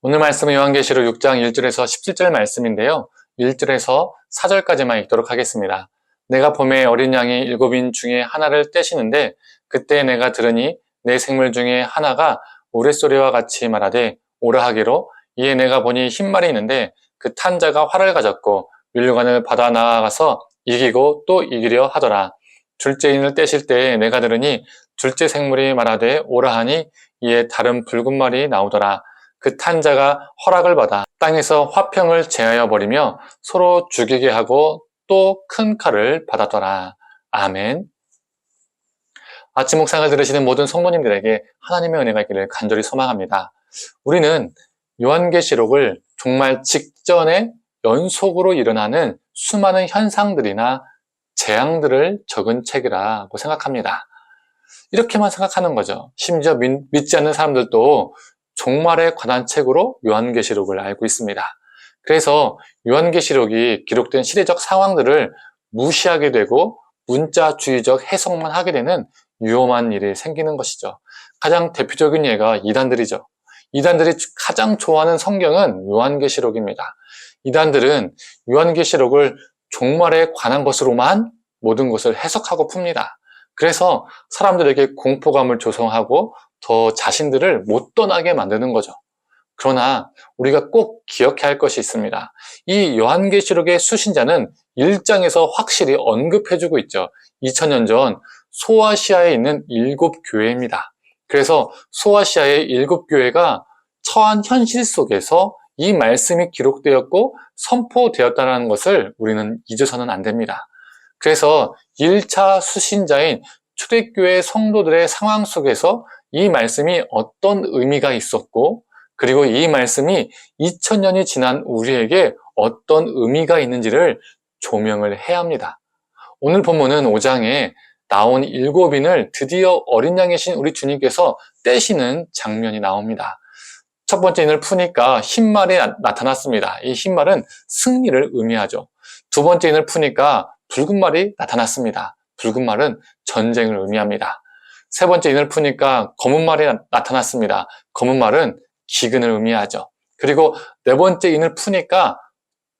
오늘 말씀은 요한계시록 6장 1절에서 17절 말씀인데요. 1절에서 4절까지만 읽도록 하겠습니다. 내가 봄에 어린 양이 7인 중에 하나를 떼시는데 그때 내가 들으니 내 생물 중에 하나가 우레소리와 같이 말하되 오라 하기로 이에 내가 보니 흰 말이 있는데 그 탄 자가 활을 가졌고 면류관을 받아 나아가서 이기고 또 이기려 하더라. 둘째 인을 떼실 때에 내가 들으니 둘째 생물이 말하되 오라 하니 이에 다른 붉은 말이 나오더라. 그 탄 자가 허락을 받아 땅에서 화평을 제하여 버리며 서로 죽이게 하고 또 큰 칼을 받았더라. 아멘. 아침 묵상을 들으시는 모든 성도님들에게 하나님의 은혜가 있기를 간절히 소망합니다. 우리는 요한계시록을 정말 직전에 연속으로 일어나는 수많은 현상들이나 재앙들을 적은 책이라고 생각합니다. 이렇게만 생각하는 거죠. 심지어 믿지 않는 사람들도 종말에 관한 책으로 요한계시록을 알고 있습니다. 그래서 요한계시록이 기록된 시대적 상황들을 무시하게 되고 문자주의적 해석만 하게 되는 위험한 일이 생기는 것이죠. 가장 대표적인 예가 이단들이죠. 이단들이 가장 좋아하는 성경은 요한계시록입니다. 이단들은 요한계시록을 종말에 관한 것으로만 모든 것을 해석하고 풉니다. 그래서 사람들에게 공포감을 조성하고 더 자신들을 못 떠나게 만드는 거죠. 그러나 우리가 꼭 기억해야 할 것이 있습니다. 이 요한계시록의 수신자는 1장에서 확실히 언급해주고 있죠. 2000년 전 소아시아에 있는 7교회입니다. 그래서 소아시아의 7교회가 처한 현실 속에서 이 말씀이 기록되었고 선포되었다는 것을 우리는 잊어서는 안 됩니다. 그래서 1차 수신자인 초대교회 성도들의 상황 속에서 이 말씀이 어떤 의미가 있었고 그리고 이 말씀이 2000년이 지난 우리에게 어떤 의미가 있는지를 조명을 해야 합니다. 오늘 본문은 5장에 나온 7인을 드디어 어린 양이신 우리 주님께서 떼시는 장면이 나옵니다. 첫 번째 인을 푸니까 흰 말이 나타났습니다. 이 흰 말은 승리를 의미하죠. 두 번째 인을 푸니까 붉은 말이 나타났습니다. 붉은 말은 전쟁을 의미합니다. 세 번째 인을 푸니까 검은 말이 나타났습니다. 검은 말은 기근을 의미하죠. 그리고 네 번째 인을 푸니까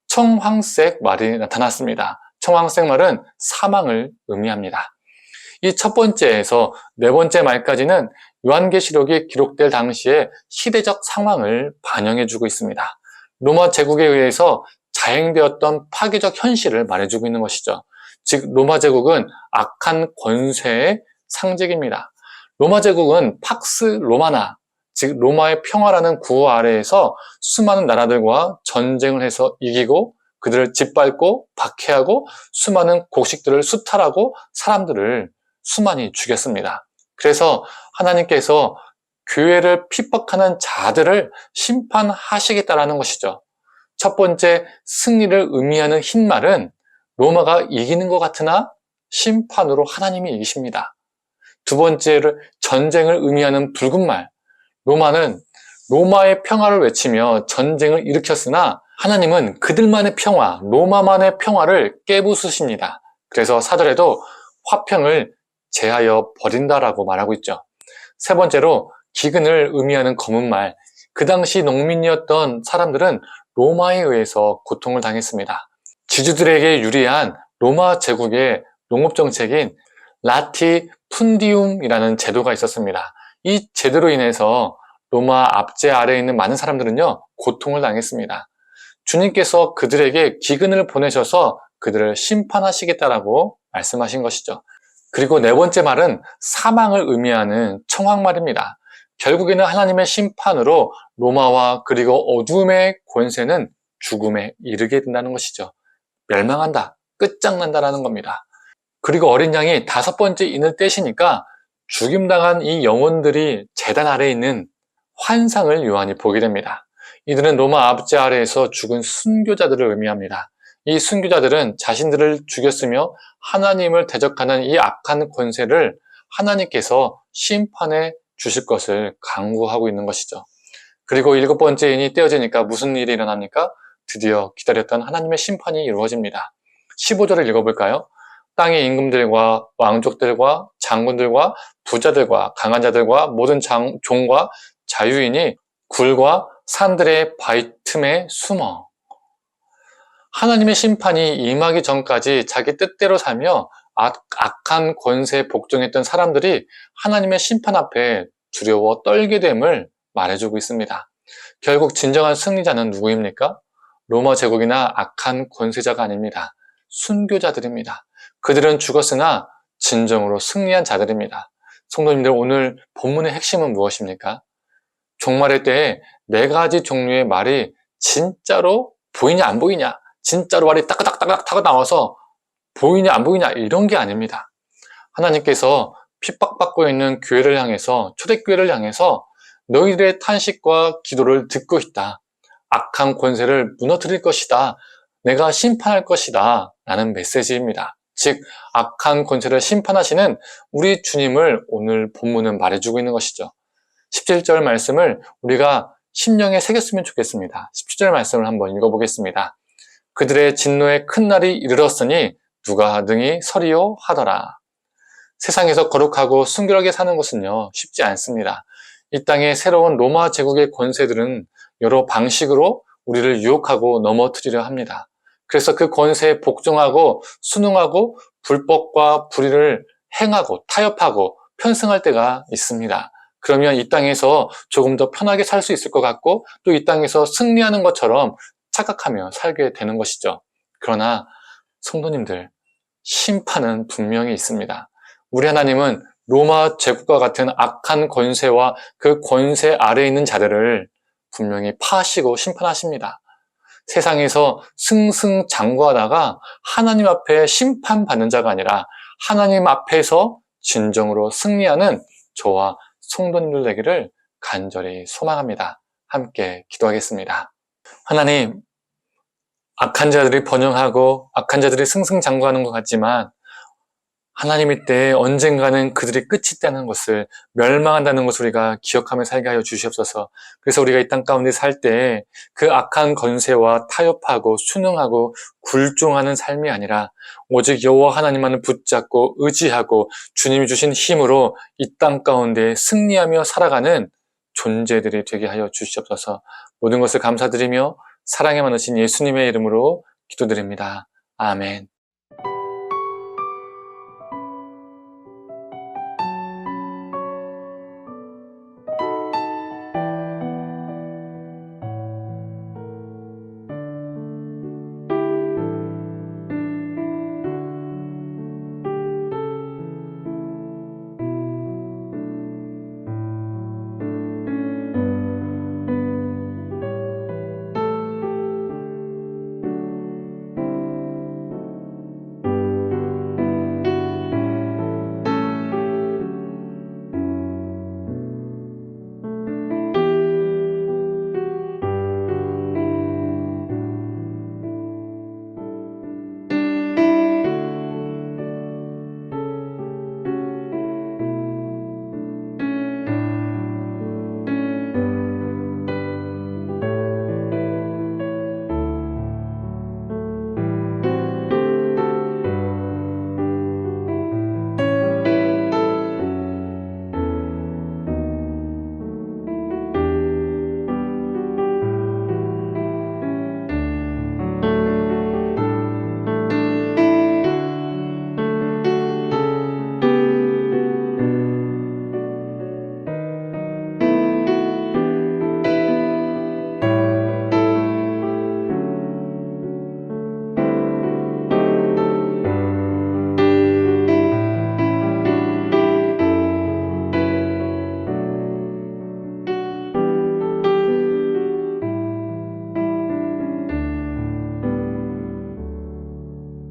청황색 말이 나타났습니다. 청황색 말은 사망을 의미합니다. 이 첫 번째에서 네 번째 말까지는 요한계시록이 기록될 당시의 시대적 상황을 반영해주고 있습니다. 로마 제국에 의해서 자행되었던 파괴적 현실을 말해주고 있는 것이죠. 즉 로마 제국은 악한 권세의 상징입니다. 로마 제국은 팍스 로마나, 즉 로마의 평화라는 구호 아래에서 수많은 나라들과 전쟁을 해서 이기고 그들을 짓밟고 박해하고 수많은 곡식들을 수탈하고 사람들을 수많이 죽였습니다. 그래서 하나님께서 교회를 핍박하는 자들을 심판하시겠다라는 것이죠. 첫 번째 승리를 의미하는 흰 말은 로마가 이기는 것 같으나 심판으로 하나님이 이기십니다. 두 번째를 전쟁을 의미하는 붉은 말, 로마는 로마의 평화를 외치며 전쟁을 일으켰으나 하나님은 그들만의 평화, 로마만의 평화를 깨부수십니다. 그래서 사절에도 화평을 제하여 버린다라고 말하고 있죠. 세 번째로 기근을 의미하는 검은 말, 그 당시 농민이었던 사람들은 로마에 의해서 고통을 당했습니다. 지주들에게 유리한 로마 제국의 농업정책인 라티푼디움이라는 제도가 있었습니다. 이 제도로 인해서 로마 압제 아래에 있는 많은 사람들은요, 고통을 당했습니다. 주님께서 그들에게 기근을 보내셔서 그들을 심판하시겠다라고 말씀하신 것이죠. 그리고 네 번째 말은 사망을 의미하는 청황말입니다. 결국에는 하나님의 심판으로 로마와 그리고 어둠의 권세는 죽음에 이르게 된다는 것이죠. 멸망한다, 끝장난다라는 겁니다. 그리고 어린 양이 다섯 번째 인을 떼시니까 죽임당한 이 영혼들이 제단 아래에 있는 환상을 요한이 보게 됩니다. 이들은 로마 압제 아래에서 죽은 순교자들을 의미합니다. 이 순교자들은 자신들을 죽였으며 하나님을 대적하는 이 악한 권세를 하나님께서 심판해 주실 것을 강구하고 있는 것이죠. 그리고 일곱 번째 인이 떼어지니까 무슨 일이 일어납니까? 드디어 기다렸던 하나님의 심판이 이루어집니다. 15절을 읽어볼까요? 땅의 임금들과 왕족들과 장군들과 부자들과 강한 자들과 모든 종과 자유인이 굴과 산들의 바위 틈에 숨어. 하나님의 심판이 임하기 전까지 자기 뜻대로 살며 악한 권세에 복종했던 사람들이 하나님의 심판 앞에 두려워 떨게 됨을 말해주고 있습니다. 결국 진정한 승리자는 누구입니까? 로마 제국이나 악한 권세자가 아닙니다. 순교자들입니다. 그들은 죽었으나 진정으로 승리한 자들입니다. 성도님들, 오늘 본문의 핵심은 무엇입니까? 종말의 때에 4가지 종류의 말이 진짜로 보이냐 안 보이냐, 진짜로 말이 따까닥따까닥 타고 나와서 보이냐 안 보이냐 이런 게 아닙니다. 하나님께서 핍박받고 있는 교회를 향해서, 초대교회를 향해서 너희들의 탄식과 기도를 듣고 있다. 악한 권세를 무너뜨릴 것이다. 내가 심판할 것이다. 라는 메시지입니다. 즉, 악한 권세를 심판하시는 우리 주님을 오늘 본문은 말해주고 있는 것이죠. 17절 말씀을 우리가 심령에 새겼으면 좋겠습니다. 17절 말씀을 한번 읽어보겠습니다. 그들의 진노의 큰 날이 이르렀으니 누가 능히 서리요 하더라. 세상에서 거룩하고 순결하게 사는 것은요, 쉽지 않습니다. 이 땅의 새로운 로마 제국의 권세들은 여러 방식으로 우리를 유혹하고 넘어뜨리려 합니다. 그래서 그 권세에 복종하고 순응하고 불법과 불의를 행하고 타협하고 편승할 때가 있습니다. 그러면 이 땅에서 조금 더 편하게 살 수 있을 것 같고 또 이 땅에서 승리하는 것처럼 착각하며 살게 되는 것이죠. 그러나 성도님들, 심판은 분명히 있습니다. 우리 하나님은 로마 제국과 같은 악한 권세와 그 권세 아래에 있는 자들을 분명히 파하시고 심판하십니다. 세상에서 승승장구하다가 하나님 앞에 심판받는 자가 아니라 하나님 앞에서 진정으로 승리하는 저와 성도님들 되기를 간절히 소망합니다. 함께 기도하겠습니다. 하나님, 악한 자들이 번영하고 악한 자들이 승승장구하는 것 같지만 하나님의 때에 언젠가는 그들이 끝이 있다는 것을, 멸망한다는 것을 우리가 기억하며 살게 하여 주시옵소서. 그래서 우리가 이 땅 가운데 살 때 그 악한 권세와 타협하고 순응하고 굴종하는 삶이 아니라 오직 여호와 하나님만을 붙잡고 의지하고 주님이 주신 힘으로 이 땅 가운데 승리하며 살아가는 존재들이 되게 하여 주시옵소서. 모든 것을 감사드리며 사랑에 많으신 예수님의 이름으로 기도드립니다. 아멘.